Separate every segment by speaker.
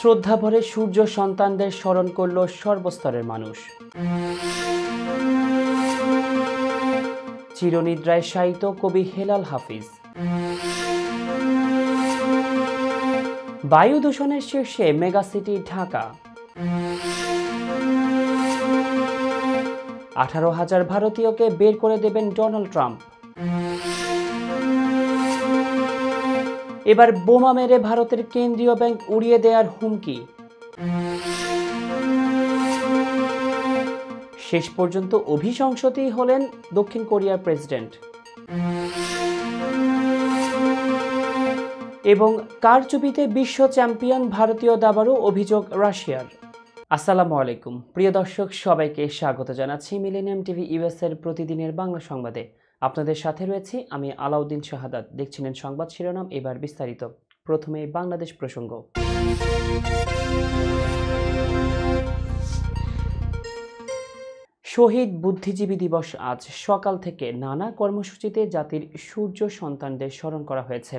Speaker 1: শ্রদ্ধাভরে সূর্য সন্তানদের স্মরণ করল সর্বস্তরের মানুষ। চিরনিদ্রায় শায়িত কবি হেলাল হাফিজ। বায়ু দূষণের শীর্ষে মেগাসিটি ঢাকা। 18,000 ভারতীয়কে বের করে দেবেন ডোনাল্ড ট্রাম্প। এবার বোমা মেরে ভারতের কেন্দ্রীয় ব্যাংক উড়িয়ে দেওয়ার হুমকি। শেষ পর্যন্ত অভিশংসতই হলেন দক্ষিণ কোরিয়ার প্রেসিডেন্ট। এবং কারচুপিতে বিশ্ব চ্যাম্পিয়ন ভারতীয় দাবারু, অভিযোগ রাশিয়ার। আসসালামু আলাইকুম প্রিয় দর্শক, সবাইকে স্বাগত জানাচ্ছি মিলেনিয়াম টিভি ইউএস এর প্রতিদিনের বাংলা সংবাদে। আপনাদের সাথে রয়েছি আমি আলাউদ্দিন শাহাদাত। দেখছিলেন সংবাদ শিরোনাম, এবার বিস্তারিত। প্রথমে বাংলাদেশ প্রসঙ্গ। শহীদ বুদ্ধিজীবী দিবস আজ সকাল থেকে নানা কর্মসূচিতে জাতির সূর্য সন্তানদের স্মরণ করা হয়েছে।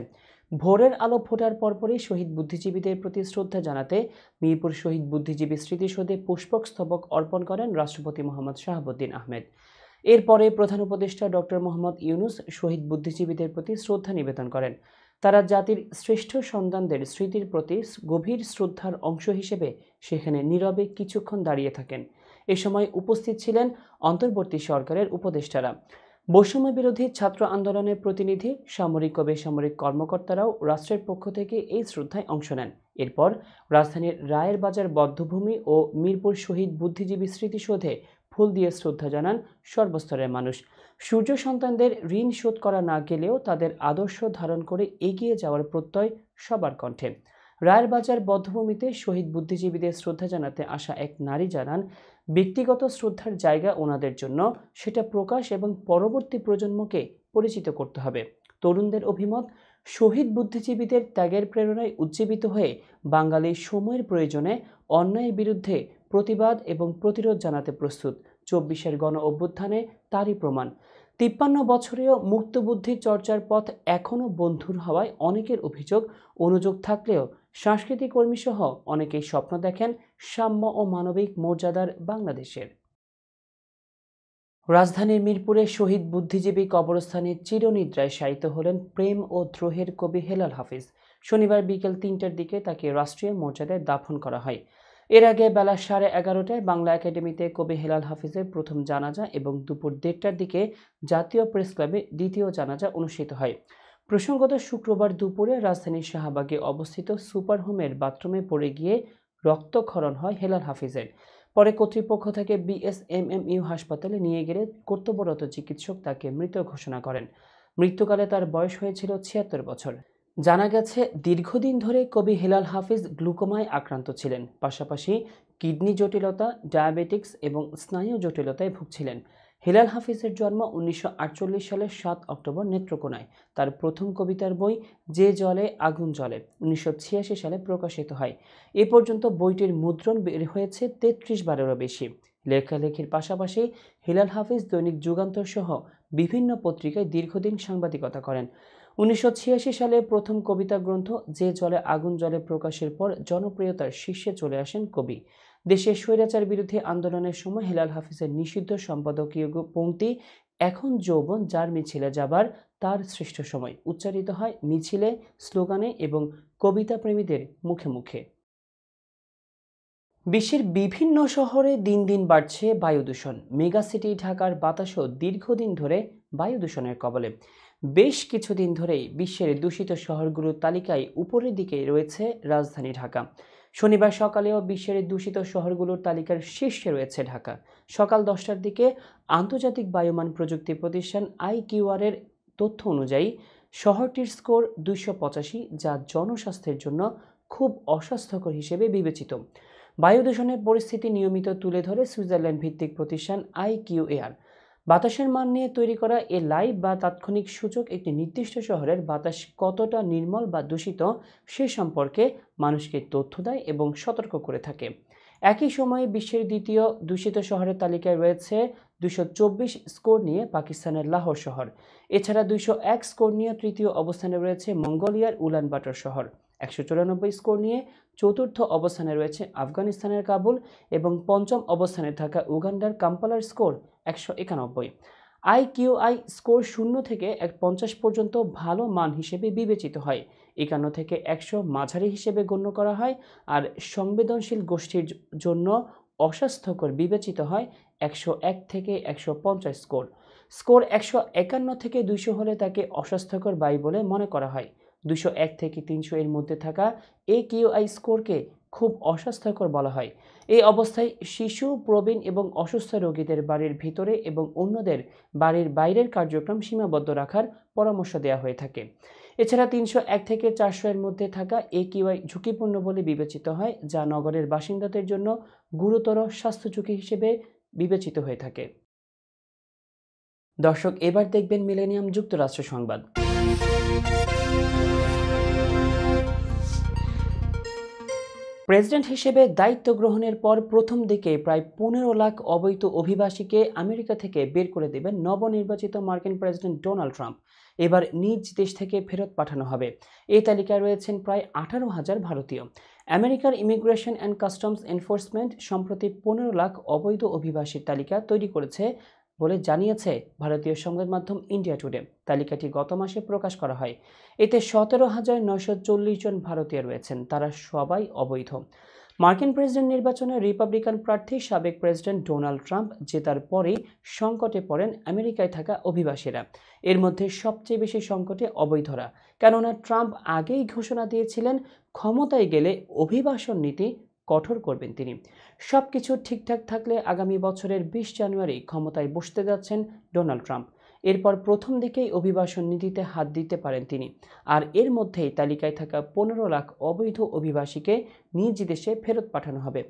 Speaker 1: ভোরের আলো ফোটার পরপরই শহীদ বুদ্ধিজীবীদের প্রতি শ্রদ্ধা জানাতে মিরপুর শহীদ বুদ্ধিজীবী স্মৃতিসৌধে পুষ্পস্তবক অর্পণ করেন রাষ্ট্রপতি মোহাম্মদ শাহাবুদ্দিন আহমেদ। এরপরে প্রধান উপদেষ্টা ডক্টর মোহাম্মদ ইউনুস শহীদ বুদ্ধিজীবীদের প্রতি শ্রদ্ধা নিবেদন করেন। তারা জাতির শ্রেষ্ঠ সন্তানদের স্মৃতির প্রতি গভীর শ্রদ্ধার অংশ হিসেবে সেখানে নীরবে কিছুক্ষণ দাঁড়িয়ে থাকেন। এ সময় উপস্থিত ছিলেন অন্তর্বর্তী সরকারের উপদেষ্টারা, বৈষম্য বিরোধী ছাত্র আন্দোলনের প্রতিনিধি, সামরিক ও বেসামরিক কর্মকর্তারাও রাষ্ট্রের পক্ষ থেকে এই শ্রদ্ধায় অংশ নেন। এরপর রাজধানীর রায়ের বাজার বধ্যভূমি ও মিরপুর শহীদ বুদ্ধিজীবী স্মৃতিসৌধে ফুল দিয়ে শ্রদ্ধা জানান সর্বস্তরের মানুষ। সূর্য সন্তানদের ঋণ শোধ করা না গেলেও তাদের আদর্শ ধারণ করে এগিয়ে যাওয়ার প্রত্যয় সবার কণ্ঠে। রায়ের বাজার বধ্যভূমিতে শহীদ বুদ্ধিজীবীদের শ্রদ্ধা জানাতে আসা এক নারী জানান, ব্যক্তিগত শ্রদ্ধার জায়গা ওনাদের জন্য, সেটা প্রকাশ এবং পরবর্তী প্রজন্মকে পরিচিত করতে হবে। তরুণদের অভিমত, শহীদ বুদ্ধিজীবীদের ত্যাগের প্রেরণায় উজ্জীবিত হয়ে বাঙালি সময়ের প্রয়োজনে অন্যায়ের বিরুদ্ধে প্রতিবাদ এবং প্রতিরোধ জানাতে প্রস্তুত। 24-এর গণ অভ্যুত্থানে তারই প্রমাণ। 53 বছরেও মুক্তবুদ্ধির চর্চার পথ এখনও বন্ধুর হওয়ায় অনেকের অভিযোগ, অনুযোগ থাকলেও সাংস্কৃতিক কর্মীসহ অনেকেই স্বপ্ন দেখেন সাম্য ও মানবিক মর্যাদার বাংলাদেশের। রাজধানীর মিরপুরে শহীদ বুদ্ধিজীবী কবরস্থানে চিরনিদ্রায় শায়িত হলেন প্রেম ও দ্রোহের কবি হেলাল হাফিজ। শনিবার বিকেল 3টার দিকে তাকে রাষ্ট্রীয় মর্যাদায় দাফন করা হয়। এর আগে বেলা 11:30টায় বাংলা একাডেমিতে কবি হেলাল হাফিজের প্রথম জানাজা এবং দুপুর 1:30টার দিকে জাতীয় প্রেস ক্লাবে দ্বিতীয় জানাজা অনুষ্ঠিত হয়। প্রসঙ্গত, শুক্রবার দুপুরে রাজধানীর শাহবাগে অবস্থিত সুপার হোমের বাথরুমে পড়ে গিয়ে রক্তক্ষরণ হয় হেলাল হাফিজের। পরে কর্তৃপক্ষ থেকে বিএসএমএমইউ হাসপাতালে নিয়ে গেলে কর্তব্যরত চিকিৎসক তাকে মৃত ঘোষণা করেন। মৃত্যুকালে তার বয়স হয়েছিল 76 বছর। জানা গেছে, দীর্ঘদিন ধরে কবি হেলাল হাফিজ গ্লুকোমায় আক্রান্ত ছিলেন, পাশাপাশি কিডনি জটিলতা, ডায়াবেটিক্স এবং স্নায়ু জটিলতায় ভুগছিলেন। হেলাল হাফিজের জন্ম 1948 সালের 7 অক্টোবর নেত্রকোনায়। তার প্রথম কবিতার বই যে জলে আগুন জ্বলে 1986 সালে প্রকাশিত হয়। এ পর্যন্ত বইটির মুদ্রণ বের হয়েছে 33 বারেরও বেশি। লেখালেখির পাশাপাশি হেলাল হাফিজ দৈনিক যুগান্তর সহ বিভিন্ন পত্রিকায় দীর্ঘদিন সাংবাদিকতা করেন। 1986 সালে প্রথম কবিতা গ্রন্থ যে জলে আগুন জ্বলে প্রকাশের পর জনপ্রিয়তার শীর্ষে চলে আসেন কবি। দেশের স্বৈরাচার বিরোধী আন্দোলনের সময় হেলাল হাফিজের নিষিদ্ধ সম্পাদকীয় পংক্তি এখন যৌবন যার মিছিলে যাবার তার শ্রেষ্ঠ সময় উচ্চারিত হয় মিছিলে, স্লোগানে এবং কবিতা প্রেমীদের মুখে মুখে। বিশ্বের বিভিন্ন শহরে দিন দিন বাড়ছে বায়ু দূষণ। মেগাসিটি ঢাকার বাতাসও দীর্ঘদিন ধরে বায়ু দূষণের কবলে। বেশ কিছুদিন ধরেই বিশ্বের দূষিত শহরগুলোর তালিকায় উপরের দিকে রয়েছে রাজধানী ঢাকা। শনিবার সকালেও বিশ্বের দূষিত শহরগুলোর তালিকার শীর্ষে রয়েছে ঢাকা। সকাল 10টার দিকে আন্তর্জাতিক বায়ুমান প্রযুক্তি প্রতিষ্ঠান IQR এর তথ্য অনুযায়ী শহরটির স্কোর 285, যা জনস্বাস্থ্যের জন্য খুব অস্বাস্থ্যকর হিসেবে বিবেচিত। বায়ু দূষণের পরিস্থিতি নিয়মিত তুলে ধরে সুইজারল্যান্ড ভিত্তিক প্রতিষ্ঠান IQAR। বাতাসের মান নিয়ে তৈরি করা এ লাইভ বা তাৎক্ষণিক সূচক একটি নির্দিষ্ট শহরের বাতাস কতটা নির্মল বা দূষিত সে সম্পর্কে মানুষকে তথ্য দেয় এবং সতর্ক করে থাকে। একই সময়ে বিশ্বের দ্বিতীয় দূষিত শহরের তালিকায় রয়েছে 224 স্কোর নিয়ে পাকিস্তানের লাহোর শহর। এছাড়া 201 স্কোর নিয়ে তৃতীয় অবস্থানে রয়েছে মঙ্গোলিয়ার উলানবাটর শহর। 194 স্কোর নিয়ে চতুর্থ অবস্থানে রয়েছে আফগানিস্তানের কাবুল এবং পঞ্চম অবস্থানে থাকা উগান্ডার কাম্পালার স্কোর 191। IQI স্কোর 0 থেকে 50 পর্যন্ত ভালো মান হিসেবে বিবেচিত হয়, 51 থেকে 100 মাঝারি হিসেবে গণ্য করা হয়, আর সংবেদনশীল গোষ্ঠীর জন্য অস্বাস্থ্যকর বিবেচিত হয় 101 থেকে 150 স্কোর। স্কোর 151 থেকে 200 হলে তাকে অস্বাস্থ্যকর বায়ু বলে মনে করা হয়। 201 থেকে 300 এর মধ্যে থাকা AQI স্কোরকে খুব অস্বাস্থ্যকর বলা হয়। এই অবস্থায় শিশু, প্রবীণ এবং অসুস্থ রোগীদের বাড়ির ভিতরে এবং অন্যদের বাড়ির বাইরের কার্যক্রম সীমাবদ্ধ রাখার পরামর্শ দেওয়া হয়ে থাকে। এছাড়া 301 থেকে 400 এর মধ্যে থাকা AQI ঝুঁকিপূর্ণ বলে বিবেচিত হয়, যা নগরের বাসিন্দাদের জন্য গুরুতর স্বাস্থ্য ঝুঁকি হিসেবে বিবেচিত হয়ে থাকে। দর্শক, এবার দেখবেন মিলেনিয়াম যুক্তরাষ্ট্র সংবাদ। প্রেসিডেন্ট হিসেবে দায়িত্ব গ্রহণের পর প্রথম দিকে প্রায় 15 লাখ অবৈধ অভিবাসীকে আমেরিকা থেকে বের করে দেবেন নবনির্বাচিত মার্কিন প্রেসিডেন্ট ডোনাল্ড ট্রাম্প। এবার নিজ দেশ থেকে ফেরত পাঠানো হবে। এই তালিকায় রয়েছেন প্রায় 18,000 ভারতীয়। আমেরিকার ইমিগ্রেশন অ্যান্ড কাস্টমস এনফোর্সমেন্ট সম্প্রতি 15 লাখ অবৈধ অভিবাসীর তালিকা তৈরি করেছে বলে জানিয়েছে ভারতীয় সংবাদ মাধ্যম ইন্ডিয়া টুডে। তালিকাটি গত মাসে প্রকাশ করা হয়। এতে 17,940 জন ভারতীয় রয়েছেন, তারা সবাই অবৈধ। মার্কিন প্রেসিডেন্ট নির্বাচনে রিপাবলিকান প্রার্থী সাবেক প্রেসিডেন্ট ডোনাল্ড ট্রাম্প জেতার পরেই সংকটে পড়েন আমেরিকায় থাকা অভিবাসীরা। এর মধ্যে সবচেয়ে বেশি সংকটে অবৈধরা, কেননা ট্রাম্প আগেই ঘোষণা দিয়েছিলেন ক্ষমতায় গেলে অভিবাসন নীতি কঠোর করবেন তিনি। সবকিছু ঠিকঠাক থাকলে আগামী বছরের 20 জানুয়ারি ক্ষমতায় বসতে যাচ্ছেন ডোনাল্ড ট্রাম্প। এরপর প্রথম দিকেই অভিবাসন নীতিতে হাত দিতে পারেন তিনি। আর এর মধ্যেই তালিকায় থাকা 15 লাখ অবৈধ অভিবাসীকে নিজ দেশে ফেরত পাঠানো হবে।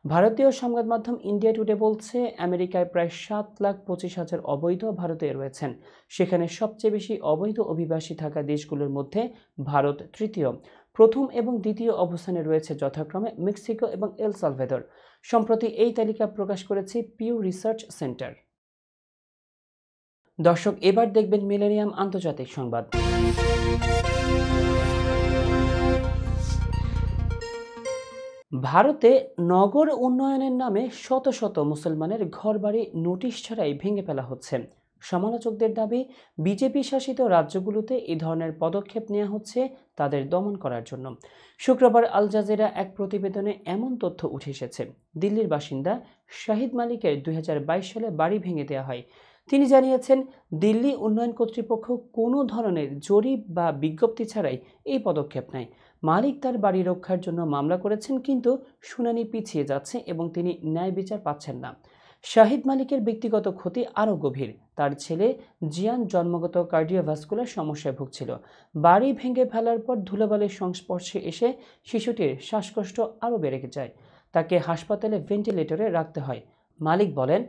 Speaker 1: ভারতীয় সংবাদ মাধ্যম ইন্ডিয়া টুডে বলছে, আমেরিকায় প্রায় 7,25,000 অবৈধ ভারতীয় রয়েছেন। সেখানে সবচেয়ে বেশি অবৈধ অভিবাসী থাকা দেশগুলোর মধ্যে ভারত তৃতীয়। প্রথম এবং দ্বিতীয় অবস্থানে রয়েছে যথাক্রমে মেক্সিকো এবং এল সালভাদর। সম্প্রতি এই তালিকা প্রকাশ করেছে পিউ রিসার্চ সেন্টার। দর্শক, এবার দেখবেন মিলেনিয়াম আন্তর্জাতিক সংবাদ। ভারতে নগর উন্নয়নের নামে শত শত মুসলমানের ঘরবাড়ি নোটিশ ছাড়াই ভেঙে ফেলা হচ্ছে। সমালোচকদের দাবি, বিজেপি শাসিত রাজ্যগুলোতে এই ধরনের পদক্ষেপ নেওয়া হচ্ছে তাদের দমন করার জন্য। শুক্রবার আল জাজিরা এক প্রতিবেদনে এমন তথ্য উঠে এসেছে। দিল্লির বাসিন্দা শাহিদ মালিকের 2022 সালে বাড়ি ভেঙে দেওয়া হয়। তিনি জানিয়েছেন, দিল্লি উন্নয়ন কর্তৃপক্ষ কোনো ধরনের জরিপ বা বিজ্ঞপ্তি ছাড়াই এই পদক্ষেপ নেয়। মালিক তার বাড়ি রক্ষার জন্য মামলা করেছেন, কিন্তু শুনানি পিছিয়ে যাচ্ছে এবং তিনি ন্যায় বিচার পাচ্ছেন না। শাহিদ মালিকের ব্যক্তিগত ক্ষতি আরও গভীর। তার ছেলে জিয়ান জন্মগত কার্ডিওভাস্কুলার সমস্যায় ভুগছিল। বাড়ি ভেঙে ফেলার পর ধুলোবালির সংস্পর্শে এসে শিশুটির শ্বাসকষ্ট আরও বেড়ে যায়। তাকে হাসপাতালে ভেন্টিলেটরে রাখতে হয়। মালিক বলেন,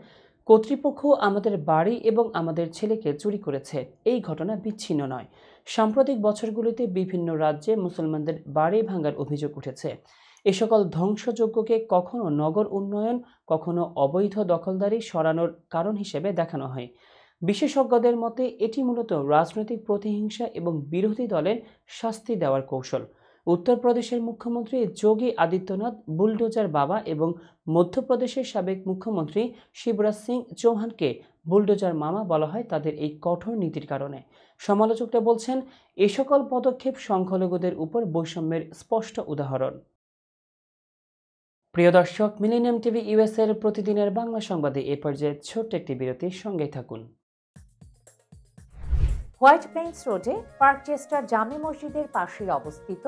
Speaker 1: কর্তৃপক্ষ আমাদের বাড়ি এবং আমাদের ছেলেকে চুরি করেছে। এই ঘটনা বিচ্ছিন্ন নয়। সাম্প্রতিক বছরগুলিতে বিভিন্ন রাজ্যে মুসলমানদের বাড়ি ভাঙার অভিযোগ উঠেছে। এ সকল ধ্বংসযজ্ঞকে কখনো নগর উন্নয়ন, কখনো অবৈধ দখলদারি সরানোর কারণ হিসেবে দেখানো হয়। বিশেষজ্ঞদের মতে এটি মূলত রাজনৈতিক প্রতিহিংসা এবং বিরোধী দলের শাস্তি দেওয়ার কৌশল। উত্তরপ্রদেশের মুখ্যমন্ত্রী যোগী আদিত্যনাথ বুলডোজার বাবা এবং মধ্যপ্রদেশের সাবেক মুখ্যমন্ত্রী শিবরাজ সিং চৌহানকে বুলডোজার মামা বলা হয় তাদের এই কঠোর নীতির কারণে। সমালোচকরা বলছেন, এ সকল পদক্ষেপ সংখ্যালঘুদের উপর বৈষম্যের স্পষ্ট উদাহরণ। প্রিয় দর্শক, মিলেনিয়াম টিভি ইউএস এর প্রতিদিনের বাংলা সংবাদে এ পর্যায়ে ছোট্ট একটি বিরতির সঙ্গেই থাকুন।
Speaker 2: হোয়াইট প্লেন্স রোডে পার্কচেস্টার জামে মসজিদের পাশেই অবস্থিত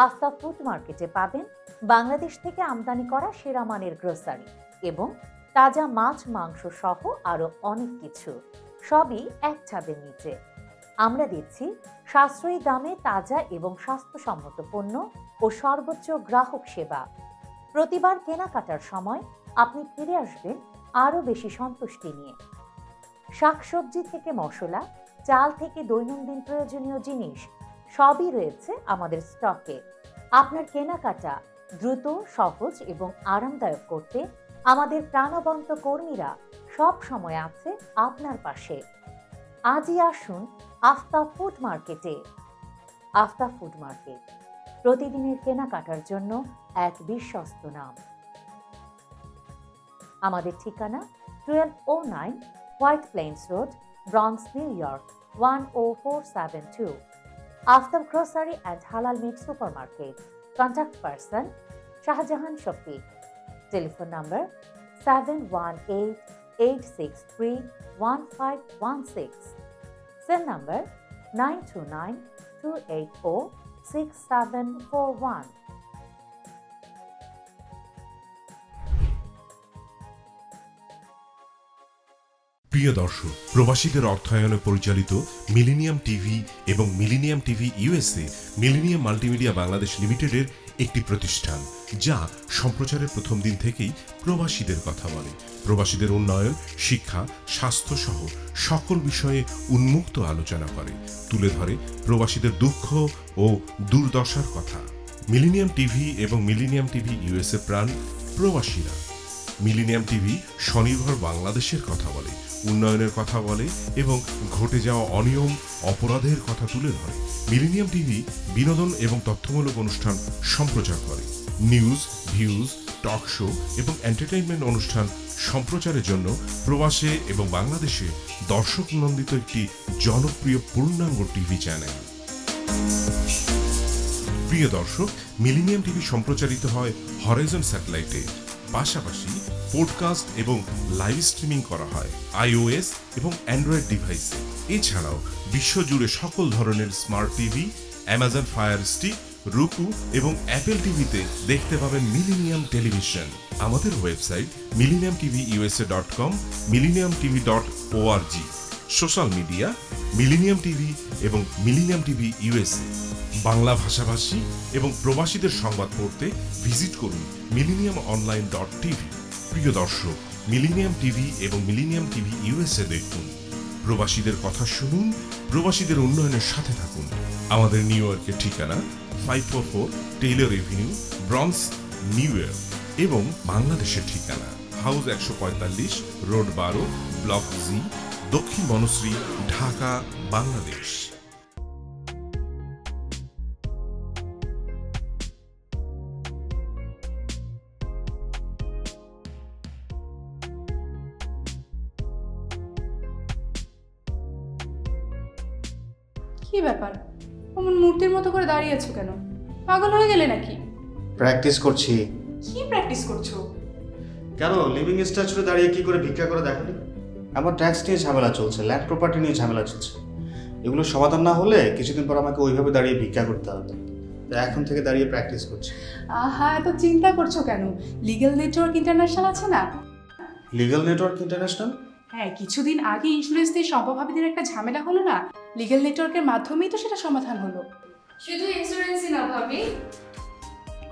Speaker 2: আফতাব ফুড মার্কেটে পাবেন বাংলাদেশ থেকে আমদানি করা সেরা মানের গ্রোসারি এবং তাজা মাছ, মাংস সহ আরো অনেক কিছু, সবই এক ছাদের নিচে। আমরা দিচ্ছি সাশ্রয়ী দামে তাজা এবং স্বাস্থ্যসম্মত পণ্য ও সর্বোচ্চ গ্রাহক সেবা। প্রতিবার কেনাকাটার সময় আপনি ফিরে আসবেন আরো বেশি সন্তুষ্টি নিয়ে। শাকসবজি থেকে মশলা, চাল থেকে দৈনন্দিন প্রয়োজনীয় জিনিস সবই রয়েছে আমাদের স্টকে। আপনার কেনাকাটা দ্রুত, সহজ এবং আরামদায়ক করতে আমাদের প্রাণবন্ত কর্মীরা সব সময় আছে আপনার পাশে। আজই আসুন আফতাব ফুড মার্কেটে। আফতাব ফুড মার্কেট, প্রতিদিনের কেনাকাটার জন্য এক বিশ্বস্ত নাম। আমাদের ঠিকানা 1209 White Plains Road, Bronx, New York 10472। Aftab grocery and হালাল meet supermarket. Contact person Shahjahan Shafiq. Telephone number 7188631516। Cell number 9292846741।
Speaker 3: প্রিয় দর্শক, প্রবাসীদের অর্থায়নে পরিচালিত মিলেনিয়াম টিভি এবং millennium TV USA millennium multimedia Bangladesh লিমিটেডের একটি প্রতিষ্ঠান, যা সম্প্রচারের প্রথম দিন থেকেই প্রবাসীদের কথা বলে। প্রবাসীদের উন্নয়ন, শিক্ষা, স্বাস্থ্য সহ সকল বিষয়ে উন্মুক্ত আলোচনা করে, তুলে ধরে প্রবাসীদের দুঃখ ও দুর্দশার কথা। মিলেনিয়াম টিভি এবং মিলেনিয়াম টিভি ইউএসএ প্রাণ প্রবাসীরা। মিলেনিয়াম টিভি স্বনির্ভর বাংলাদেশের কথা বলে, উন্নয়নের কথা বলে এবং ঘটে যাওয়া অনিয়ম, অপরাধের কথা তুলে ধরে। মিলেনিয়াম টিভি বিনোদন এবং তথ্যমূলক অনুষ্ঠান সম্প্রচার করে। নিউজ, ভিউজ, টক শো এবং এন্টারটেইনমেন্ট অনুষ্ঠান সম্প্রচারের জন্য প্রবাসে এবং বাংলাদেশে দর্শক নন্দিত একটি জনপ্রিয় পূর্ণাঙ্গ টিভি চ্যানেল। প্রিয় দর্শক, মিলেনিয়াম টিভি সম্প্রচারিত হয় হরাইজন স্যাটেলাইটে, পাশাপাশি পডকাস্ট এবং লাইভ স্ট্রিমিং করা হয় iOS এবং অ্যান্ড্রয়েড ডিভাইসে। এছাড়াও বিশ্বজুড়ে সকল ধরনের smart TV, Amazon fire stick, রুকু এবং অ্যাপেল টিভিতে দেখতে পাবেন মিলেনিয়াম টেলিভিশন। আমাদের website millenniumtvusa.com, millenniumtv.org। Social media millennium TV এবং মিলেনিয়াম টিভি ইউএসএ। বাংলা ভাষাভাষী এবং প্রবাসীদের সংবাদ পড়তে ভিজিট করুন millenniumonline.tv। প্রিয় দর্শক, মিলেনিয়াম টিভি এবং মিলেনিয়াম টিভি ইউএসএ দেখুন। প্রবাসীদের কথা শুনুন, প্রবাসীদের উন্নয়নের সাথে থাকুন। আমাদের নিউ ইয়র্কের ঠিকানা 544 Taylor Avenue, Bronx, New York এবং বাংলাদেশের ঠিকানা হাউস 145, রোড 12, ব্লক জি, দক্ষিণ বনশ্রী, ঢাকা, বাংলাদেশ।
Speaker 4: কি ব্যাপার, অমন মূর্তির মতো করে দাঁড়িয়ে আছো কেন? পাগল হয়ে গেলে নাকি?
Speaker 5: প্র্যাকটিস করছি।
Speaker 4: কি প্র্যাকটিস করছো?
Speaker 5: কেন লিভিং স্ট্যাচুরে দাঁড়িয়ে কি করে ভিক্ষা করে দেখালি? আমার ট্যাক্স নিয়ে ঝামেলা চলছে, ল্যান্ড প্রপার্টি নিয়ে ঝামেলা চলছে। এগুলো সমাধান না হলে কিছুদিন পর আমাকে ওইভাবে দাঁড়িয়ে ভিক্ষা করতে হবে। তো এখন থেকে দাঁড়িয়ে প্র্যাকটিস করছি।
Speaker 4: আহা, এত চিন্তা করছো কেন? লিগ্যাল নেটওয়ার্ক ইন্টারন্যাশনাল আছে না?
Speaker 5: Legal network international?
Speaker 4: হ্যাঁ, কিছুদিন আগে ইন্স্যুরেন্স দিয়ে সম্পভাবীদের একটা ঝামেলা হলো না, লিগ্যাল নেটওয়ার্কের মাধ্যমেই তো সেটা সমাধান হলো।
Speaker 6: শুধু ইন্স্যুরেন্সই না ভাবি,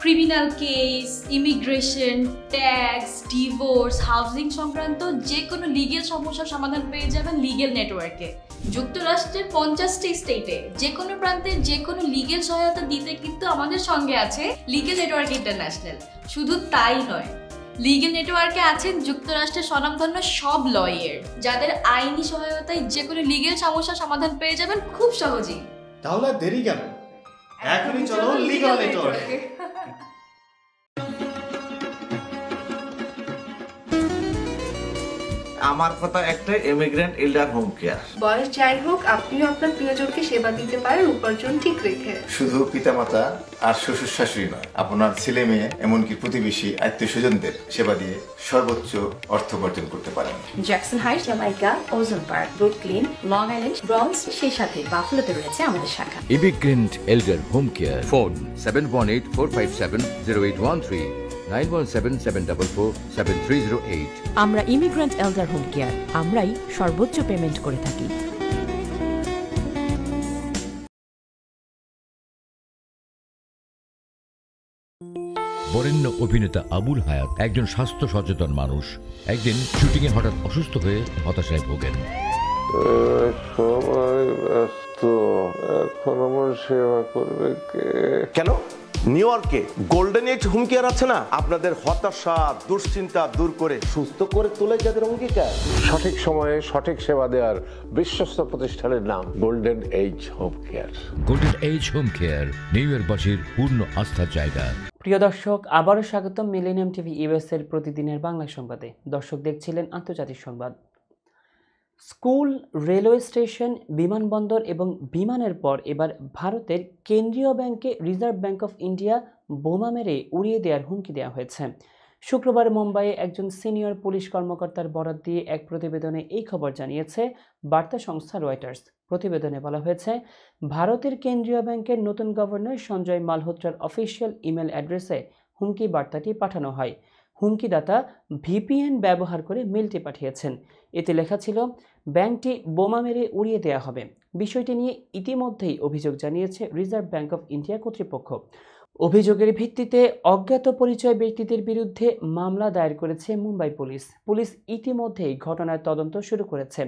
Speaker 6: criminal case, immigration, tax, divorce, housing সংক্রান্ত যে কোনো লিগ্যাল সমস্যার সমাধান পেয়ে যাবেন লিগ্যাল নেটওয়ার্কে। যুক্তরাষ্ট্রের 50টি স্টেটে যে কোনো প্রান্তে যে কোনো লিগ্যাল সহায়তা দিতে কিন্তু আমাদের সঙ্গে আছে লিগ্যাল নেটওয়ার্ক ইন্টারন্যাশনাল। শুধু তাই নয়, লিগ্যাল নেটওয়ার্কে আছেন যুক্তরাষ্ট্রের স্বনামধন্য সব লয়ার, যাদের আইনি সহায়তায় যে কোনো লিগ্যাল সমস্যার সমাধান পেয়ে যাবেন খুব সহজেই।
Speaker 5: তাহলে দেরি কেন? এখনই চলো লিগ্যাল নেটওয়ার্কে।
Speaker 7: আমার কথা একটাই, ইমিগ্রেন্ট এল্ডার হোম কেয়ার।
Speaker 8: বয়স যাই হোক, আপনিও আপনার প্রিয়জনকে সেবা দিতে পারেন উপার্জন ঠিক রেখে।
Speaker 7: শুধু পিতামাতা আর শ্বশুর শাশুড়ি নয়, আপনার ছেলে মেয়ে এমনকি প্রতিবেশী আত্মীয় স্বজনদের সেবা দিয়ে সর্বোচ্চ অর্থ উপার্জন করতে পারেন।
Speaker 8: জ্যাকসন হাইটস, জামাইকা, ওজন park, Brooklyn, long island, Bronx, সেই সাথে বাফলোতে রয়েছে আমাদের শাখা।
Speaker 9: Immigrant এল্ডার home care, phone 7184570813, 9177447308।
Speaker 10: আমরা ইমিগ্রেন্ট এল্ডার হোম কেয়ার, আমরাই সর্বোচ্চ পেমেন্ট করে থাকি।
Speaker 9: বরেণ্য অভিনেতা আবুল হায়াত একজন স্বাস্থ্য সচেতন মানুষ। একদিন শুটিংয়ে হঠাৎ অসুস্থ হয়ে হতাশায় ভোগেন।
Speaker 11: সবাই ব্যস্ত, এখন আমার সেবা করবে কে?
Speaker 7: কেন
Speaker 11: নিউ ইয়র্কে গোল্ডেন এইজ হোম কেয়ার আছে না, আপনাদের হতাশা দুশ্চিন্তা দূর করে সুস্থ করে তোলে যাদের অঙ্গীকার।
Speaker 12: সঠিক সময়ে সঠিক সেবা দেওয়ার বিশ্বস্ত প্রতিষ্ঠানের নাম Golden Age Home Care.
Speaker 9: Golden Age Home Care new ইয়র্কবাসীর পূর্ণ আস্থার জায়গা।
Speaker 1: প্রিয় দর্শক, আবারও স্বাগতম মিলেনিয়াম টিভি ইউএস এর প্রতিদিনের বাংলা সংবাদে। দর্শক দেখছিলেন আন্তর্জাতিক সংবাদ। স্কুল, রেলওয়ে স্টেশন, বিমানবন্দর এবং বিমানের পর এবার ভারতের কেন্দ্রীয় ব্যাংকে রিজার্ভ ব্যাংক অফ ইন্ডিয়া বোমা মেরে উড়িয়ে দেওয়ার হুমকি দেওয়া হয়েছে। শুক্রবার মুম্বাইয়ে একজন সিনিয়র পুলিশ কর্মকর্তার বরাত দিয়ে এক প্রতিবেদনে এই খবর জানিয়েছে বার্তা সংস্থা রয়টার্স। প্রতিবেদনে বলা হয়েছে, ভারতের কেন্দ্রীয় ব্যাংকের নতুন গভর্নর সঞ্জয় মালহোত্রার অফিসিয়াল ইমেল অ্যাড্রেসে হুমকি বার্তাটি পাঠানো হয়। হুমকিদাতা ভিপিএন ব্যবহার করে মেলটি পাঠিয়েছেন। এতে লেখা ছিল, ব্যাংকটি বোমা মেরে উড়িয়ে দেওয়া হবে। বিষয়টি নিয়ে ইতিমধ্যেই অভিযোগ জানিয়েছে রিজার্ভ ব্যাংক অফ ইন্ডিয়া কর্তৃপক্ষ। অভিযোগের ভিত্তিতে অজ্ঞাত পরিচয় ব্যক্তিদের বিরুদ্ধে মামলা দায়ের করেছে মুম্বাই পুলিশ। পুলিশ ইতিমধ্যেই ঘটনার তদন্ত শুরু করেছে।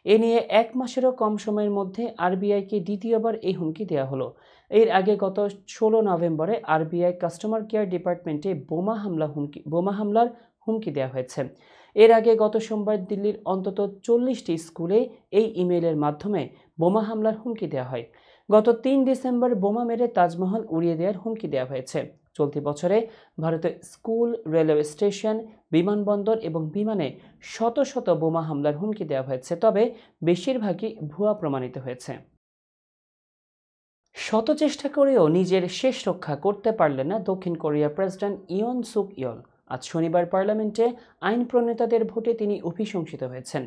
Speaker 1: এ নিয়ে 1 মাসেরও কম সময়ের মধ্যে আরবিআইকে দ্বিতীয়বার এই হুমকি দেওয়া হলো। এর আগে গত 16 নভেম্বরে আরবিআই কাস্টমার কেয়ার ডিপার্টমেন্টে বোমা হামলার হুমকি দেওয়া হয়েছে। এর আগে গত সোমবার দিল্লির অন্তত 40টি স্কুলে এই ইমেইলের মাধ্যমে বোমা হামলার হুমকি দেওয়া হয়। গত 3 ডিসেম্বর বোমা মেরে তাজমহল উড়িয়ে দেওয়ার হুমকি দেওয়া হয়েছে। চলতি বছরে ভারতের স্কুল, রেলওয়ে স্টেশন, বিমানবন্দর এবং বিমানে শত শত বোমা হামলার হুমকি দেওয়া হয়েছে, তবে বেশিরভাগই ভুয়া প্রমাণিত হয়েছে। শত চেষ্টা করেও নিজের শেষ রক্ষা করতে পারলেন না দক্ষিণ কোরিয়ার প্রেসিডেন্ট ইয়ন সুক ইয়ল। আজ শনিবার পার্লামেন্টে আইন প্রণেতাদের ভোটে তিনি অভিশংসিত হয়েছেন।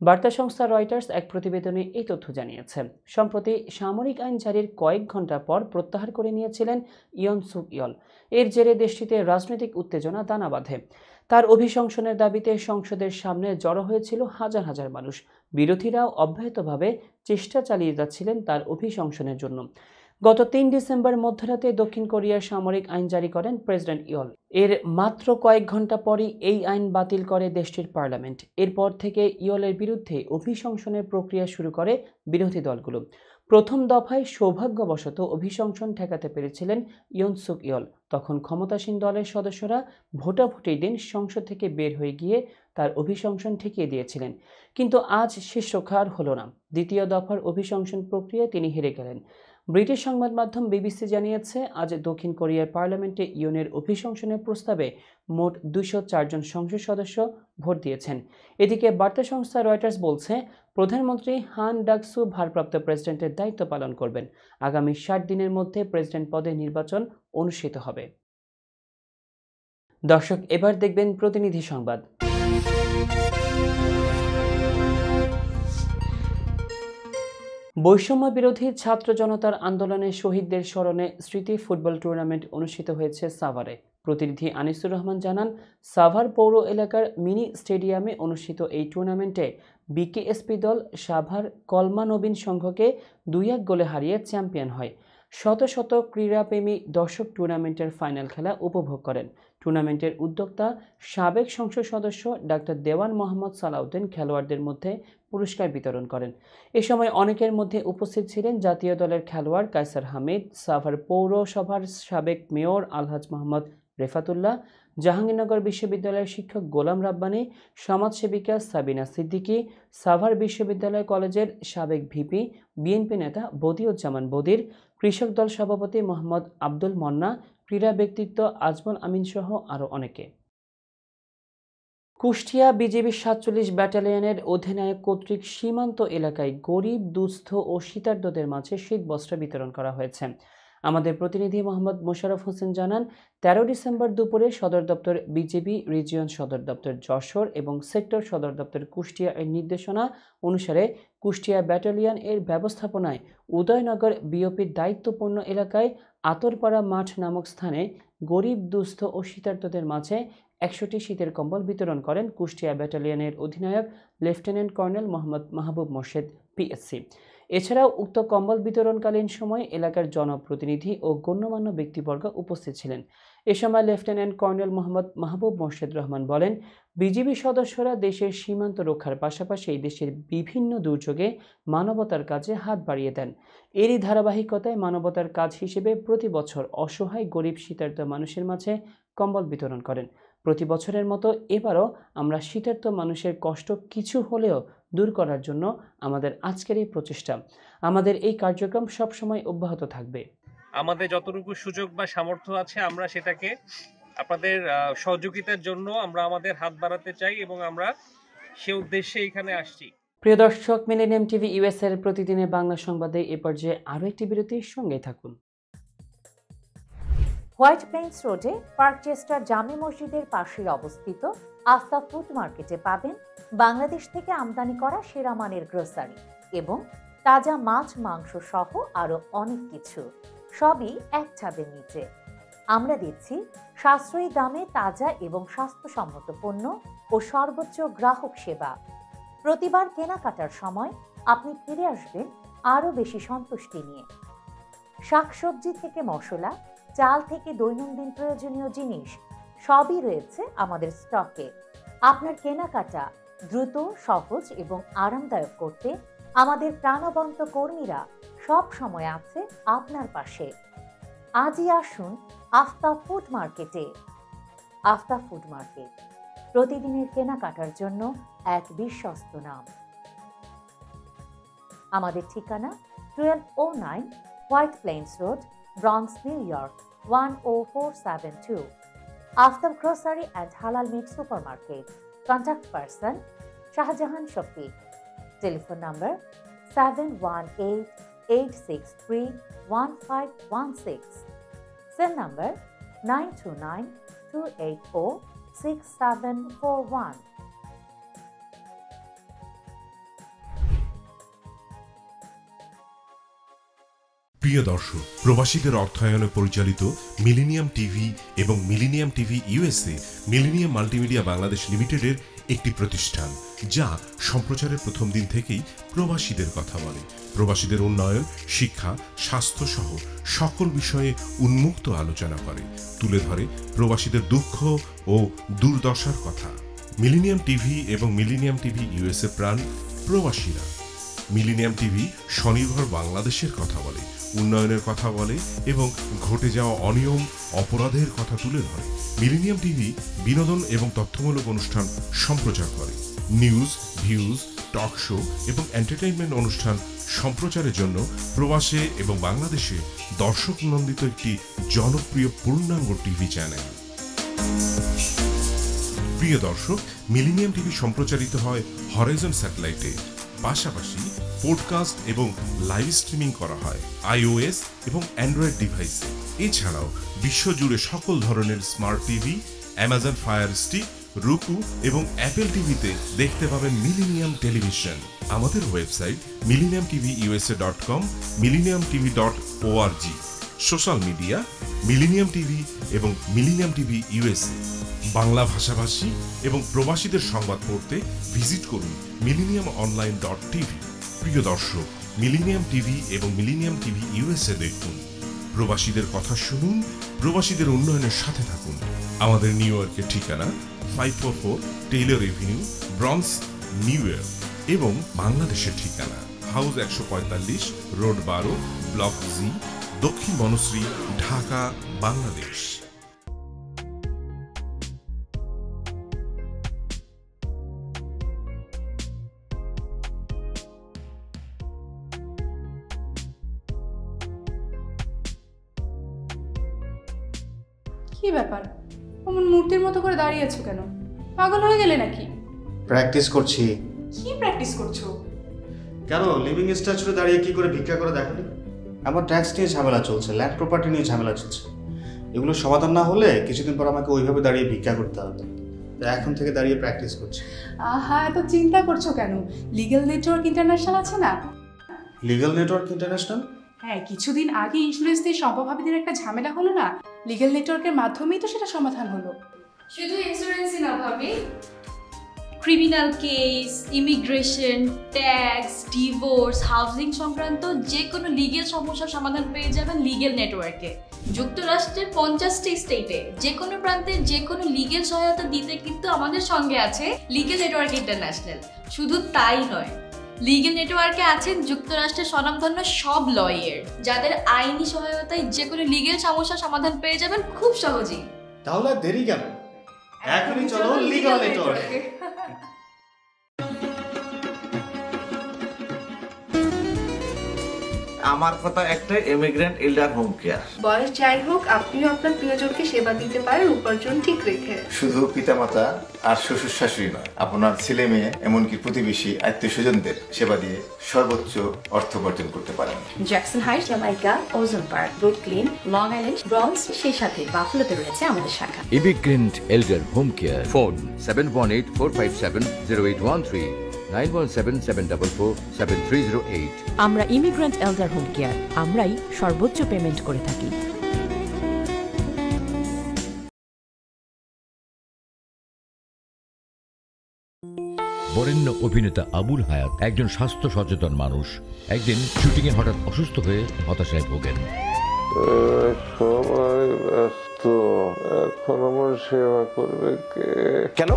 Speaker 1: বার্তা সংস্থা রয়টার্স এক প্রতিবেদনে এই তথ্য জানিয়েছে। সম্প্রতি সামরিক আইন জারির কয়েক ঘন্টা পর প্রত্যাহার করে নিয়েছিলেন ইয়ন সুক ইয়ল। এর জেরে দেশটিতে রাজনৈতিক উত্তেজনা দানা বাঁধে। তার অভিশংসনের দাবিতে সংসদের সামনে জড়ো হয়েছিল হাজার হাজার মানুষ। বিরোধীরাও অব্যাহতভাবে চেষ্টা চালিয়ে যাচ্ছিলেন তার অভিশংসনের জন্য। গত 3 ডিসেম্বর মধ্যরাতে দক্ষিণ কোরিয়ার সামরিক আইন জারি করেন প্রেসিডেন্ট ইয়ল। এর মাত্র কয়েক ঘন্টা পরই এই আইন বাতিল করে দেশটির পার্লামেন্ট। এরপর থেকে ইয়লের বিরুদ্ধে অভিশংসনের প্রক্রিয়া শুরু করে বিরোধী দলগুলো। প্রথম দফায় সৌভাগ্যবশত অভিশংসন ঠেকাতে পেরেছিলেন ইয়ন সুক ইয়ল। তখন ক্ষমতাসীন দলের সদস্যরা ভোটাভুটির দিন সংসদ থেকে বের হয়ে গিয়ে তার অভিশংসন ঠেকিয়ে দিয়েছিলেন। কিন্তু আজ শেষ রক্ষা আর হলো না। দ্বিতীয় দফার অভিশংসন প্রক্রিয়ায় তিনি হেরে গেলেন। ব্রিটিশ সংবাদ মাধ্যম বিবিসি জানিয়েছে, আজ দক্ষিণ কোরিয়ার পার্লামেন্টে ইয়নের অভিশংসনের প্রস্তাবে মোট 204 জন সংসদ সদস্য ভোট দিয়েছেন। এদিকে বার্তা সংস্থা রয়টার্স বলছে, প্রধানমন্ত্রী হান ডাকসু ভারপ্রাপ্ত প্রেসিডেন্টের দায়িত্ব পালন করবেন। আগামী 60 দিনের মধ্যে প্রেসিডেন্ট পদে নির্বাচন অনুষ্ঠিত হবে। দর্শক, এবার দেখবেন প্রতিনিধি সংবাদ। বৈষম্য বিরোধী ছাত্র জনতার আন্দোলনে শহীদদের স্মরণে স্মৃতি ফুটবল টুর্নামেন্ট অনুষ্ঠিত হয়েছে সাভারে। প্রতিনিধি আনিসুর রহমান জানান, সাভার পৌর এলাকার মিনি স্টেডিয়ামে অনুষ্ঠিত এই টুর্নামেন্টে বিকেএসপি দল সাভার কলমা নবীন সংঘকে 2-1 গোলে হারিয়ে চ্যাম্পিয়ন হয়। শত শত ক্রীড়াপ্রেমী দর্শক টুর্নামেন্টের ফাইনাল খেলা উপভোগ করেন। টুর্নামেন্টের উদ্যোক্তা সাবেক সংসদ সদস্য ডাক্তার দেওয়ান মোহাম্মদ সালাউদ্দিন খেলোয়াড়দের মধ্যে পুরস্কার বিতরণ করেন। এ সময় অনেকের মধ্যে উপস্থিত ছিলেন জাতীয় দলের খেলোয়াড় কায়সার হামিদ, সাভার পৌরসভার সাবেক মেয়র আলহাজ মোহাম্মদ রেফাতুল্লাহ, জাহাঙ্গীরনগর বিশ্ববিদ্যালয়ের শিক্ষক গোলাম রাব্বানী, সমাজসেবিকা সাবিনা সিদ্দিকী, সাভার বিশ্ববিদ্যালয় কলেজের সাবেক ভিপি, বিএনপি নেতা বদিউজ্জামান বদির, কৃষক দল সভাপতি মোহাম্মদ আব্দুল মন্না, ক্রীড়া ব্যক্তিত্ব আজমল আমিন সহ আরও অনেকে। কুষ্টিয়া বিজিবি 47 ব্যাটালিয়নের অধিনায়ক কর্তৃক সীমান্ত এলাকায় গরিব, দুস্থ ও শীতার্তদের মাঝে শীতবস্ত্র বিতরণ করা হয়েছে। আমাদের প্রতিনিধি মোহাম্মদ মোশাররফ হোসেন জানান, 13 ডিসেম্বর দুপুরে সদর দপ্তর বিজিবি, রিজিয়ন সদর দপ্তর যশোর এবং সেক্টর সদর দপ্তর কুষ্টিয়া এর নির্দেশনা অনুসারে কুষ্টিয়া ব্যাটালিয়ন এর ব্যবস্থাপনায় উদয়নগর বিওপির দায়িত্বপূর্ণ এলাকায় আতরপাড়া মাঠ নামক স্থানে গরিব, দুস্থ ও শীতার্তদের মাঝে 100টি শীতের কম্বল বিতরণ করেন কুষ্টিয়া ব্যাটালিয়নের অধিনায়ক লেফটেন্যান্ট কর্নেল মোহাম্মদ মাহবুব মোর্শেদ পিএসসি। এছাড়াও উক্ত কম্বল বিতরণকালীন সময় এলাকার জনপ্রতিনিধি ও গণ্যমান্য ব্যক্তিবর্গ উপস্থিত ছিলেন। এ সময় লেফটেন্যান্ট কর্নেল মোহাম্মদ মাহবুব মোর্শেদ রহমান বলেন, বিজিবি সদস্যরা দেশের সীমান্ত রক্ষার পাশাপাশি এই দেশের বিভিন্ন দুর্যোগে মানবতার কাজে হাত বাড়িয়ে দেন। এরই ধারাবাহিকতায় মানবতার কাজ হিসেবে প্রতি বছর অসহায় গরিব শীতার্ত মানুষের মাঝে কম্বল বিতরণ করেন। প্রতি বছরের মতো এবারও আমরা শীতার্ত মানুষের কষ্ট কিছু হলেও দূর করার জন্য আমাদের আজকের এই প্রচেষ্টা। আমাদের এই কার্যক্রম সবসময় অব্যাহত থাকবে।
Speaker 13: আমাদের যতটুকু সুযোগ বা সামর্থ্য আছে আমরা সেটাকে আপনাদের সহযোগিতার জন্য আমরা আমাদের হাত বাড়াতে চাই এবং আমরা সে উদ্দেশ্যে এখানে আসছি।
Speaker 1: প্রিয় দর্শক, মিলেনিয়াম টিভি ইউএস এর প্রতিদিনের বাংলা সংবাদে এ পর্যায়ে আরও একটি বিরতির সঙ্গেই থাকুন।
Speaker 2: হোয়াইট প্লেন্স রোডে পার্কচেস্টার জামে মসজিদের পাশে অবস্থিত আস্থা ফুড মার্কেটে পাবেন বাংলাদেশ থেকে আমদানি করা সেরা মানের গ্রোসারি এবং তাজা মাছ মাংস সহ আরো অনেক কিছু, সবই এক ছাদের নিচে। আমরা দিচ্ছি সাশ্রয়ী দামে তাজা এবং স্বাস্থ্যসম্মত পণ্য ও সর্বোচ্চ গ্রাহক সেবা। প্রতিবার কেনাকাটার সময় আপনি ফিরে আসবেন আরো বেশি সন্তুষ্টি নিয়ে। শাকসবজি থেকে মশলা, চাল থেকে দৈনন্দিন প্রয়োজনীয় জিনিস সবই রয়েছে আমাদের স্টকে। আপনার কেনাকাটা দ্রুত, সহজ এবং আরামদায়ক করতে আমাদের প্রাণবন্ত কর্মীরা সব সময় আছে আপনার পাশে। আজই আসুন আস্থা ফুড মার্কেটে। আস্থা ফুড মার্কেট, প্রতিদিনের কেনাকাটার জন্য এক বিশ্বস্ত নাম। আমাদের ঠিকানা 1209 White Plains Road, Bronx, New York 10472। Aftab grocery and হালাল meet supermarket. Contact person Shahjahan Shafiq. Telephone number 7188631516। Cell number 9292846741।
Speaker 3: প্রিয় দর্শক, প্রবাসীদের অর্থায়নে পরিচালিত মিলেনিয়াম টিভি এবং millennium TV USA millennium multimedia Bangladesh লিমিটেডের একটি প্রতিষ্ঠান, যা সম্প্রচারের প্রথম দিন থেকেই প্রবাসীদের কথা বলে। প্রবাসীদের উন্নয়ন, শিক্ষা, স্বাস্থ্য সহ সকল বিষয়ে উন্মুক্ত আলোচনা করে, তুলে ধরে প্রবাসীদের দুঃখ ও দুর্দশার কথা। মিলেনিয়াম টিভি এবং মিলেনিয়াম টিভি ইউএসএ প্রাণ প্রবাসীরা। মিলেনিয়াম টিভি স্বনির্ভর বাংলাদেশের কথা বলে, উন্নয়নের কথা বলে এবং ঘটে যাওয়া অনিয়ম, অপরাধের কথা তুলে ধরে। মিলেনিয়াম টিভি বিনোদন এবং তথ্যমূলক অনুষ্ঠান সম্প্রচার করে। নিউজ, ভিউজ, টক শো এবং এন্টারটেইনমেন্ট অনুষ্ঠান সম্প্রচারের জন্য প্রবাসে এবং বাংলাদেশে দর্শক নন্দিত একটি জনপ্রিয় পূর্ণাঙ্গ টিভি চ্যানেল। প্রিয় দর্শক, মিলেনিয়াম টিভি সম্প্রচারিত হয় হরাইজন স্যাটেলাইটে, পাশাপাশি পডকাস্ট এবং লাইভ স্ট্রিমিং করা হয় iOS এবং অ্যান্ড্রয়েড ডিভাইসে। এছাড়াও বিশ্বজুড়ে সকল ধরনের smart TV, Amazon fire stick, রুকু এবং অ্যাপেল টিভিতে দেখতে পাবেন মিলেনিয়াম টেলিভিশন। আমাদের website millenniumtvusa.com, millenniumtv.org। Social media millennium TV এবং মিলেনিয়াম টিভি ইউএসএ। বাংলা ভাষাভাষী এবং প্রবাসীদের সংবাদ পড়তে ভিজিট করুন millenniumonline.tv। প্রিয় দর্শক, মিলেনিয়াম টিভি এবং মিলেনিয়াম টিভি ইউএসএ দেখুন, প্রবাসীদের কথা শুনুন, প্রবাসীদের উন্নয়নের সাথে থাকুন। আমাদের নিউ ইয়র্কের ঠিকানা 544 Taylor Avenue, bronze, New York এবং বাংলাদেশের ঠিকানা হাউস 145, রোড 12, ব্লক জি, দক্ষিণ বনশ্রী, ঢাকা, বাংলাদেশ।
Speaker 4: কি ব্যাপার, অমন মূর্তির মতো করে দাঁড়িয়ে আছো কেন? পাগল হয়ে গেলে নাকি?
Speaker 5: প্র্যাকটিস করছি।
Speaker 4: কি প্র্যাকটিস করছো?
Speaker 5: কেন লিভিং স্ট্যাচুতে দাঁড়িয়ে কি করে ভিক্ষা করে দেখনি? আমার ট্যাক্স নিয়ে ঝামেলা চলছে, ল্যান্ড প্রপার্টি নিয়ে ঝামেলা চলছে। এগুলো সমাধান না হলে কিছুদিন পর আমাকে ওইভাবে দাঁড়িয়ে ভিক্ষা করতে হবে। তাই এখন থেকে দাঁড়িয়ে প্র্যাকটিস করছি।
Speaker 4: আহা, এত চিন্তা করছো কেন? লিগ্যাল নেটওয়ার্ক ইন্টারন্যাশনাল আছে না?
Speaker 5: Legal network international?
Speaker 4: হ্যাঁ, কিছুদিন আগে ইন্স্যুরেন্স দিয়ে সম্পভাবীদের একটা ঝামেলা হলো না, লিগ্যাল নেটওয়ার্কের মাধ্যমেই তো সেটা সমাধান হলো।
Speaker 6: শুধু ইন্স্যুরেন্সই না ভাবি, criminal case, immigration, tax, divorce, housing সংক্রান্ত যে কোনো লিগেল সমস্যার সমাধান পেয়ে যাবেন লিগেল নেটওয়ার্কে। যুক্তরাষ্ট্রের 50টি স্টেটে যে কোনো প্রান্তে যে কোনো লিগেল সহায়তা দিতে কিন্তু আমাদের সঙ্গে আছে লিগেল নেটওয়ার্ক ইন্টারন্যাশনাল। শুধু তাই নয়, লিগেল নেটওয়ার্কে আছেন যুক্তরাষ্ট্রের স্বনামধন্য সব লয়ার, যাদের আইনি সহায়তায় যে কোনো লিগেল সমস্যার সমাধান পেয়ে যাবেন খুব সহজেই।
Speaker 5: তাহলে দেরি কেন, এখনই চলো লিগ্যাল নেটওয়ার্কে।
Speaker 14: আমার কথা একটাই, ইমিগ্রেন্ট এল্ডার হোম কেয়ার।
Speaker 15: বয়স যাই হোক, আপনিও আপনার প্রিয়জনকে সেবা দিতে পারেন উপার্জন ঠিক রেখে।
Speaker 7: শুধু পিতামাতা আর শ্বশুর শাশুড়ি নয়, আপনার ছেলে মেয়ে এমনকি প্রতিবেশী আত্মীয় স্বজনদের সেবা দিয়ে সর্বোচ্চ অর্থ উপার্জন করতে পারেন।
Speaker 8: জ্যাকসন হাইটস, জামাইকা, ওজন park, Brooklyn, long island, bronze, সেই সাথে বাফলোতে রয়েছে আমাদের শাখা।
Speaker 9: Immigrant এল্ডার home care, phone 7184570813, 9177447308।
Speaker 10: আমরা ইমিগ্রেন্ট এল্ডার হোম কেয়ার, আমরাই সর্বোচ্চ পেমেন্ট করে থাকি।
Speaker 9: বরেণ্য অভিনেতা আবুল হায়াত একজন স্বাস্থ্য সচেতন মানুষ। একদিন শুটিংয়ে হঠাৎ অসুস্থ হয়ে হতাশায় ভোগেন।
Speaker 12: সবাই ব্যস্ত, এখন আমার সেবা করবে কে?
Speaker 11: কেন?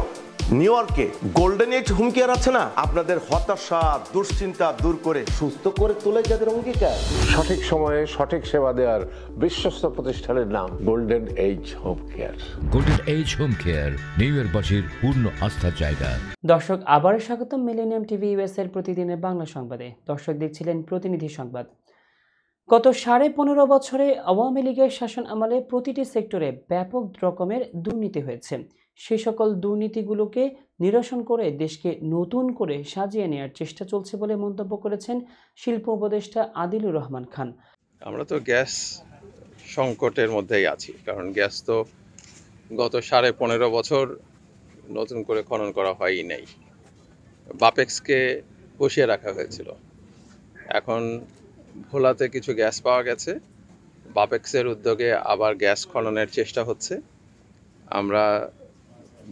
Speaker 11: নিউ ইয়র্কে গোল্ডেন এইজ হোম কেয়ার আছে না, আপনাদের হতাশা দুশ্চিন্তা দূর করে সুস্থ করে তোলে যাদের অঙ্গীকার।
Speaker 12: সঠিক সময়ে সঠিক সেবা দেওয়ার বিশ্বস্ত প্রতিষ্ঠানের নাম Golden Age Home Care.
Speaker 9: Golden Age Home Care new ইয়র্কবাসীর পূর্ণ আস্থার জায়গা।
Speaker 1: দর্শক, আবার স্বাগতম মিলেনিয়াম টিভি ইউএস এর প্রতিদিনের বাংলা সংবাদে। দর্শক দেখছিলেন প্রতিনিধি সংবাদ। গত 15.5 বছরে আওয়ামী লীগের শাসন আমলে প্রতিটি সেক্টরে ব্যাপক রকমের দুর্নীতি হয়েছে। সেই সকল দুর্নীতিগুলোকে নিরসন করে দেশকে নতুন করে সাজিয়ে নেওয়ার চেষ্টা চলছে বলে মন্তব্য করেছেন শিল্প উপদেষ্টা আদিলুর রহমান খান।
Speaker 16: আমরা তো গ্যাস সংকটের মধ্যেই আছি, কারণ গ্যাস তো গত 15.5 বছর নতুন করে খনন করা হয়ই নাই। বাপেক্সকে বসিয়ে রাখা হয়েছিল, এখন ভোলাতে কিছু গ্যাস পাওয়া গেছে, বাপেক্সের উদ্যোগে আবার গ্যাস খননের চেষ্টা হচ্ছে। আমরা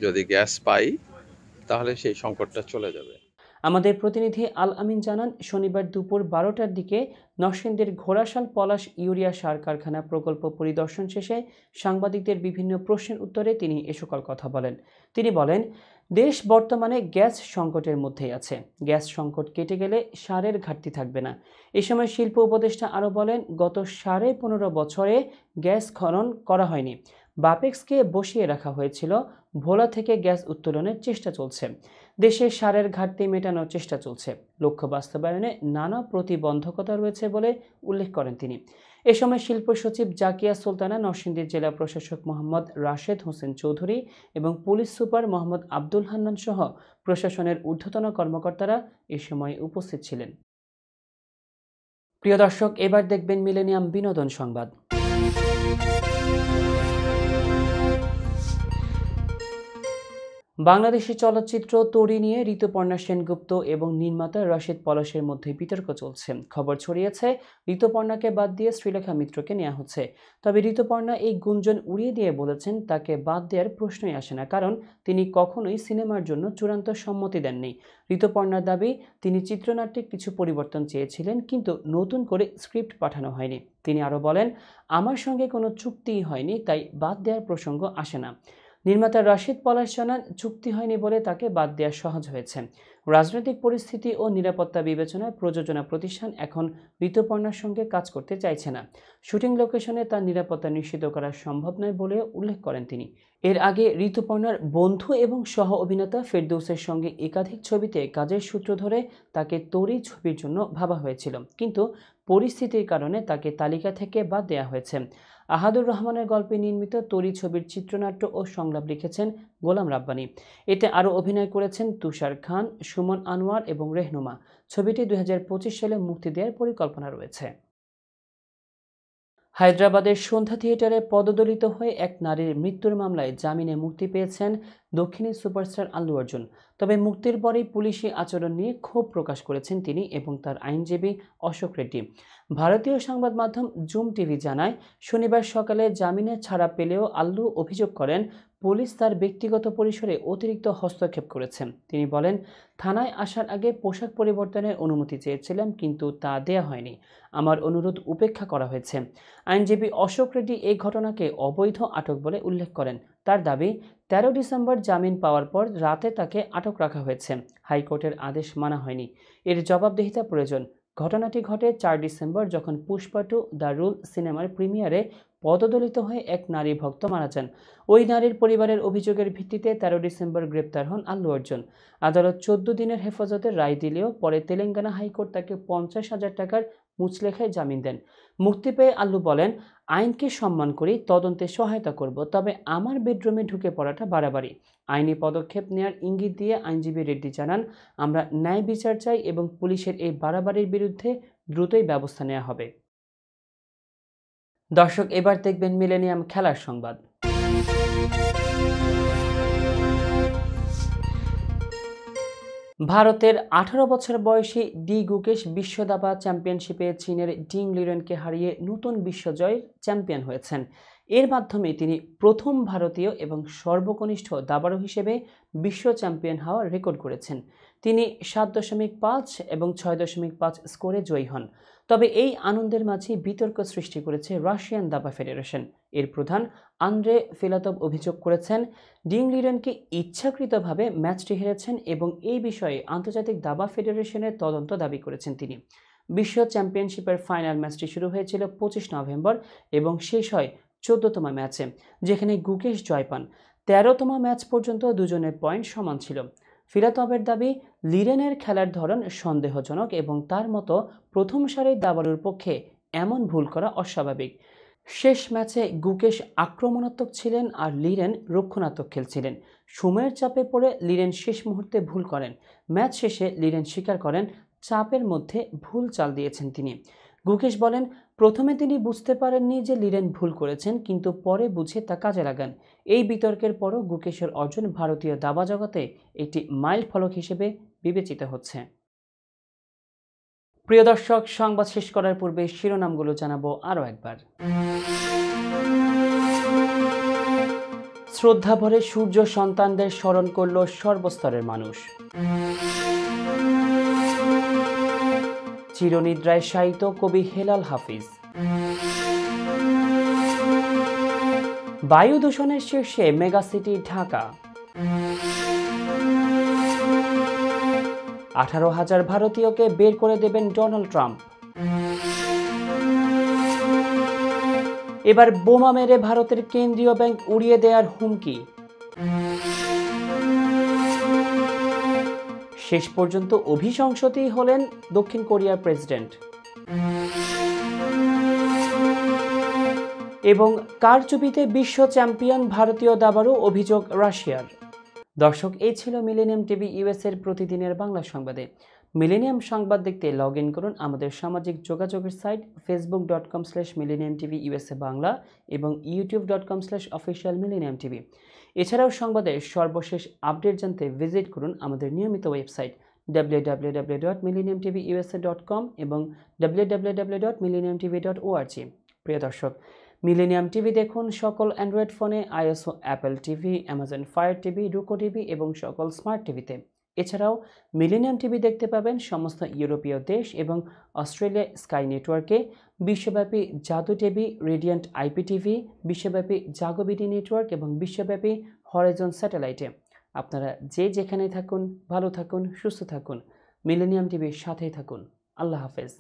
Speaker 16: যদি গ্যাস পাই তাহলে সেই সংকটটা চলে যাবে।
Speaker 1: আমাদের প্রতিনিধি আল আমিন জানান, শনিবার দুপুর 12টার দিকে নরসিংদীর ঘোড়াশাল পলাশ ইউরিয়া সার কারখানা প্রকল্প পরিদর্শন শেষে সাংবাদিকদের বিভিন্ন প্রশ্নের উত্তরে তিনি এ সকল কথা বলেন। তিনি বলেন, দেশ বর্তমানে গ্যাস সংকটের মধ্যেই আছে। গ্যাস সংকট কেটে গেলে সারের ঘাটতি থাকবে না। এ সময় শিল্প উপদেষ্টা আরও বলেন, গত 15.5 বছরে গ্যাস খনন করা হয়নি, বাপেক্সকে বসিয়ে রাখা হয়েছিল। ভোলা থেকে গ্যাস উত্তোলনের চেষ্টা চলছে। দেশে সারের ঘাটতি মেটানোর চেষ্টা চলছে। লক্ষ্য বাস্তবায়নে নানা প্রতিবন্ধকতা রয়েছে বলে উল্লেখ করেন তিনি। এ সময় শিল্প সচিব জাকিয়া সুলতানা, নরসিংদী জেলা প্রশাসক মোহাম্মদ রাশেদ হোসেন চৌধুরী এবং পুলিশ সুপার মোহাম্মদ আব্দুল হান্নান সহ প্রশাসনের ঊর্ধ্বতন কর্মকর্তারা এ সময় উপস্থিত ছিলেন। প্রিয় দর্শক, এবার দেখবেন মিলেনিয়াম বিনোদন সংবাদ। বাংলাদেশি চলচ্চিত্র তরি নিয়ে ঋতুপর্ণা সেনগুপ্ত এবং নির্মাতা রাশেদ পলাশের মধ্যে বিতর্ক চলছে। খবর ছড়িয়েছে ঋতুপর্ণাকে বাদ দিয়ে শ্রীলেখা মিত্রকে নেওয়া হচ্ছে। তবে ঋতুপর্ণা এই গুঞ্জন উড়িয়ে দিয়ে বলেছেন, তাকে বাদ দেওয়ার প্রশ্নই আসে না, কারণ তিনি কখনোই সিনেমার জন্য চূড়ান্ত সম্মতি দেননি। ঋতুপর্ণার দাবি, তিনি চিত্রনাট্যে কিছু পরিবর্তন চেয়েছিলেন, কিন্তু নতুন করে স্ক্রিপ্ট পাঠানো হয়নি। তিনি আরও বলেন, আমার সঙ্গে কোনো চুক্তিই হয়নি, তাই বাদ দেওয়ার প্রসঙ্গ আসে না। নির্মাতা রাশেদ পলাশ জানান, চুক্তি হয়নি বলে তাকে বাদ দেওয়া সহজ হয়েছে। রাজনৈতিক পরিস্থিতি ও নিরাপত্তা বিবেচনায় প্রযোজনা প্রতিষ্ঠান এখন ঋতুপর্ণার সঙ্গে কাজ করতে চাইছে না। শুটিং লোকেশনে তার নিরাপত্তা নিশ্চিত করা সম্ভব নয় বলে উল্লেখ করেন তিনি। এর আগে ঋতুপর্ণার বন্ধু এবং সহ অভিনেতা ফেরদৌসের সঙ্গে একাধিক ছবিতে কাজের সূত্র ধরে তাকে তরি ছবির জন্য ভাবা হয়েছিল, কিন্তু পরিস্থিতির কারণে তাকে তালিকা থেকে বাদ দেওয়া হয়েছে। আহাদুর রহমানের গল্পে নির্মিত তরি ছবির চিত্রনাট্য ও সংলাপ লিখেছেন গোলাম রাব্বানী। এতে আরও অভিনয় করেছেন তুষার খান, সুমন আনোয়ার এবং রেহনুমা। ছবিটি 2025 সালে মুক্তি দেওয়ার পরিকল্পনা রয়েছে। হায়দ্রাবাদের সন্ধ্যা থিয়েটারে পদদলিত হয়ে এক নারীর মৃত্যুর মামলায় জামিনে মুক্তি পেয়েছেন দক্ষিণী সুপারস্টার আল্লু অর্জুন। তবে মুক্তির পরেই পুলিশি আচরণ নিয়ে ক্ষোভ প্রকাশ করেছেন তিনি এবং তার আইনজীবী অশোক রেড্ডি। ভারতীয় সংবাদ মাধ্যম জুম টিভি জানায়, শনিবার সকালে জামিনে ছাড়া পেলেও আল্লু অভিযোগ করেন পুলিশ তার ব্যক্তিগত পরিসরে অতিরিক্ত হস্তক্ষেপ করেছে। তিনি বলেন, থানায় আসার আগে পোশাক পরিবর্তনের অনুমতি চেয়েছিলাম, কিন্তু তা দেয়া হয়নি। আমার অনুরোধ উপেক্ষা করা হয়েছে। আইনজীবী অশোক রেড্ডি এই ঘটনাকে অবৈধ আটক বলে উল্লেখ করেন। তার দাবি, 13 ডিসেম্বর জামিন পাওয়ার পর রাতে তাকে আটক রাখা হয়েছে। হাইকোর্টের আদেশ মানা হয়নি। এর জবাবদিহিতা প্রয়োজন। ঘটনাটি ঘটে 4 ডিসেম্বর, যখন পুষ্পা 2 দ্য রুল সিনেমার প্রিমিয়ারে পদদলিত হয়ে এক নারী ভক্ত মারা যান। ওই নারীর পরিবারের অভিযোগের ভিত্তিতে 13 ডিসেম্বর গ্রেপ্তার হন আল্লু অর্জুন। আদালত 14 দিনের হেফাজতের রায় দিলেও পরে তেলেঙ্গানা হাইকোর্ট তাকে 50,000 টাকার মুচলেখায় জামিন দেন। মুক্তি পেয়ে আল্লু বলেন, আইনকে সম্মান করি, তদন্তে সহায়তা করব, তবে আমার বেডরুমে ঢুকে পড়াটা বাড়াবাড়ি। আইনি পদক্ষেপ নেওয়ার ইঙ্গিত দিয়ে আইনজীবী রেড্ডি জানান, আমরা ন্যায় বিচার চাই এবং পুলিশের এই বাড়াবাড়ির বিরুদ্ধে দ্রুতই ব্যবস্থা নেওয়া হবে। দর্শক, এবার দেখবেন মিলেনিয়াম খেলার সংবাদ। ভারতের 18 বছর বয়সী ডি গুকেশ বিশ্ব দাবা চ্যাম্পিয়নশিপে চীনের ডিং লিরেনকে হারিয়ে নতুন বিশ্বজয়ের চ্যাম্পিয়ন হয়েছেন। এর মাধ্যমে তিনি প্রথম ভারতীয় এবং সর্বকনিষ্ঠ দাবাড়ু হিসেবে বিশ্ব চ্যাম্পিয়ন হওয়ার রেকর্ড করেছেন। তিনি 7.5 এবং 6.5 স্কোরে জয়ী হন। তবে এই আনন্দের মাঝে বিতর্ক সৃষ্টি করেছে রাশিয়ান দাবা ফেডারেশন। এর প্রধান আন্দ্রে ফিলাতভ অভিযোগ করেছেন, ডিং লিরেনকে ইচ্ছাকৃতভাবে ম্যাচটি হেরেছেন এবং এই বিষয়ে আন্তর্জাতিক দাবা ফেডারেশনের তদন্ত দাবি করেছেন তিনি। বিশ্ব চ্যাম্পিয়নশিপের ফাইনাল ম্যাচটি শুরু হয়েছিল 25 নভেম্বর এবং শেষ হয় 14তম ম্যাচে, যেখানে গুকেশ জয় পান। 13তম ম্যাচ পর্যন্ত দুজনের পয়েন্ট সমান ছিল। ফিলাতভের দাবি, লিরেনের খেলার ধরন সন্দেহজনক এবং তার মতো প্রথম সারির দাবাড়ুর পক্ষে এমন ভুল করা অস্বাভাবিক। শেষ ম্যাচে গুকেশ আক্রমণাত্মক ছিলেন আর লিরেন রক্ষণাত্মক খেলছিলেন। সময়ের চাপে পড়ে লিরেন শেষ মুহূর্তে ভুল করেন। ম্যাচ শেষে লিরেন স্বীকার করেন, চাপের মধ্যে ভুল চাল দিয়েছেন তিনি। গুকেশ বলেন, প্রথমে তিনি বুঝতে পারেননি যে লিরেন ভুল করেছেন, কিন্তু পরে বুঝে তা কাজে লাগান। এই বিতর্কের পরও গুকেশের অর্জন ভারতীয় দাবা জগতে একটি মাইল ফলক হিসেবে বিবেচিত হচ্ছে। প্রিয় দর্শক, সংবাদ শেষ করার পূর্বে শিরোনামগুলো জানাবো আরও একবার। শ্রদ্ধাভরে সূর্য সন্তানদের স্মরণ করল সর্বস্তরের মানুষ। চিরনিদ্রায় শায়িত কবি হেলাল হাফিজ। বায়ু দূষণের শীর্ষে মেগাসিটি ঢাকা। 18,000 ভারতীয়কে বের করে দেবেন ডোনাল্ড ট্রাম্প। এবার বোমা মেরে ভারতের কেন্দ্রীয় ব্যাংক উড়িয়ে দেওয়ার হুমকি। শেষ পর্যন্ত অভিশংসতই হলেন দক্ষিণ কোরিয়ার প্রেসিডেন্ট। এবং কারচুপিতে বিশ্ব চ্যাম্পিয়ন ভারতীয় দাবাড়ু, অভিযোগ রাশিয়ার। দর্শক, এই ছিল মিলেনিয়াম টিভি ইউএস এর প্রতিদিনের বাংলা সংবাদে। মিলেনিয়াম সংবাদ দেখতে লগ ইন করুন আমাদের সামাজিক যোগাযোগের সাইট facebook.com/millenniumtv/USA বাংলা এবং youtube.com/officialmillenniumtv। এছাড়াও সংবাদের সর্বশেষ আপডেট জানতে ভিজিট করুন আমাদের নিয়মিত ওয়েবসাইট www.millenniumtvusa.com এবং www.millenniumtv.org। প্রিয় দর্শক, মিলেনিয়াম টিভি দেখুন সকল অ্যান্ড্রয়েড ফোনে, iOS ও Apple TV, Amazon Fire TV, Roku TV এবং সকল স্মার্ট টিভিতে। এছাড়াও মিলেনিয়াম টিভি দেখতে পাবেন সমস্ত ইউরোপীয় দেশ এবং অস্ট্রেলিয়া স্কাই নেটওয়ার্কে, বিশ্বব্যাপী জাদু টিভি, রেডিয়েন্ট আইপি টিভি, বিশ্বব্যাপী জাগোবিডি নেটওয়ার্ক এবং বিশ্বব্যাপী হরাইজন স্যাটেলাইটে। আপনারা যে যেখানেই থাকুন, ভালো থাকুন, সুস্থ থাকুন, মিলেনিয়াম টিভির সাথেই থাকুন। আল্লাহ হাফেজ।